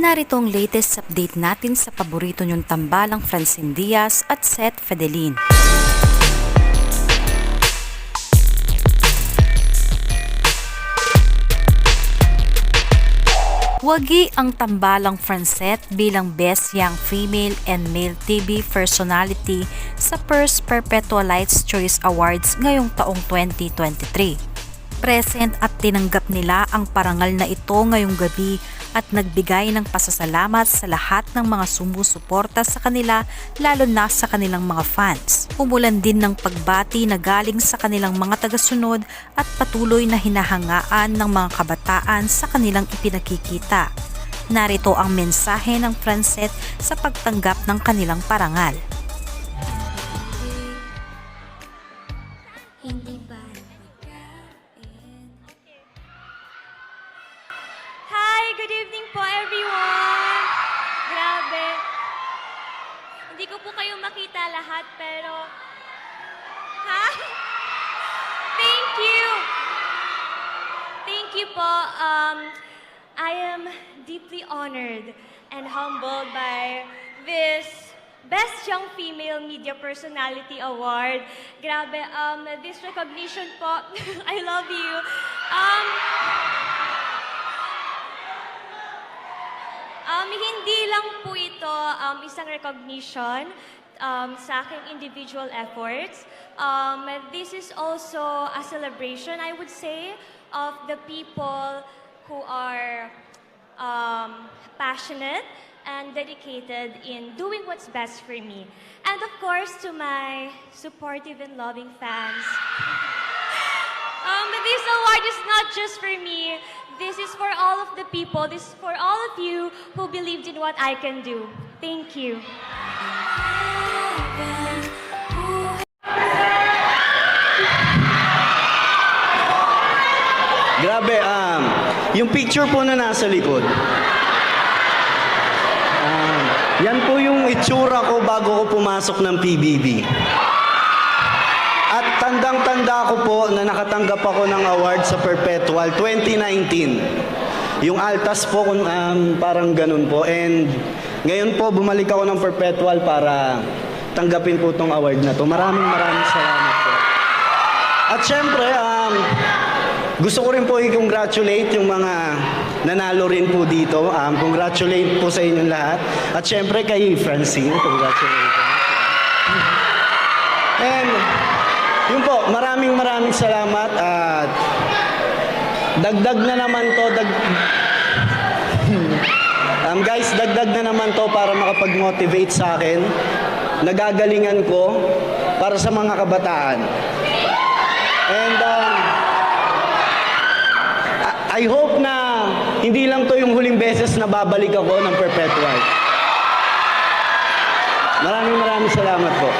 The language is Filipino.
Narito ang latest update natin sa paborito niyong tambalang Francine Diaz at Seth Fedelin. Wagi ang tambalang Francette bilang Best Young Female and Male TV Personality sa First Perpetual Lights Choice Awards ngayong taong 2023. Present at tinanggap nila ang parangal na ito ngayong gabi at nagbigay ng pasasalamat sa lahat ng mga sumusuporta sa kanila, lalo na sa kanilang mga fans. Umulan din ng pagbati na galing sa kanilang mga tagasunod at patuloy na hinahangaan ng mga kabataan sa kanilang ipinakikita. Narito ang mensahe ng Francette sa pagtanggap ng kanilang parangal. Hindi ba? Hi! Good evening po, everyone! Grabe! Hindi ko po kayo makita lahat, pero... Ha? Thank you! Thank you po. I am deeply honored and humbled by this Best Young Female Media Personality Award. Grabe, this recognition po, I love you. Hindi lang po ito isang recognition sa aking individual efforts. This is also a celebration, I would say, of the people who are passionate and dedicated in doing what's best for me. And of course, to my supportive and loving fans. This award is not just for me. This is for all of the people. This is for all of you who believed in what I can do. Thank you. Grabe, yung picture po na nasa likod, yan po yung itsura ko bago ko pumasok ng PBB. At tandang-tanda ko po na nakatanggap ako ng award sa Perpetual 2019. Yung altas po, parang ganun po. And ngayon po, bumalik ako ng Perpetual para tanggapin po itong award na to. Maraming salamat po. At syempre, gusto ko rin po i-congratulate yung mga nanalo rin po dito. Congratulate po sa inyong lahat. At syempre kay Francine, congratulate. And yun po, maraming salamat. At dagdag na naman to. Guys, dagdag na naman to para makapag-motivate sa akin. Nagagalingan ko para sa mga kabataan. And I hope na hindi lang to yung huling beses na babalik ako ng Perpetual. Maraming salamat po.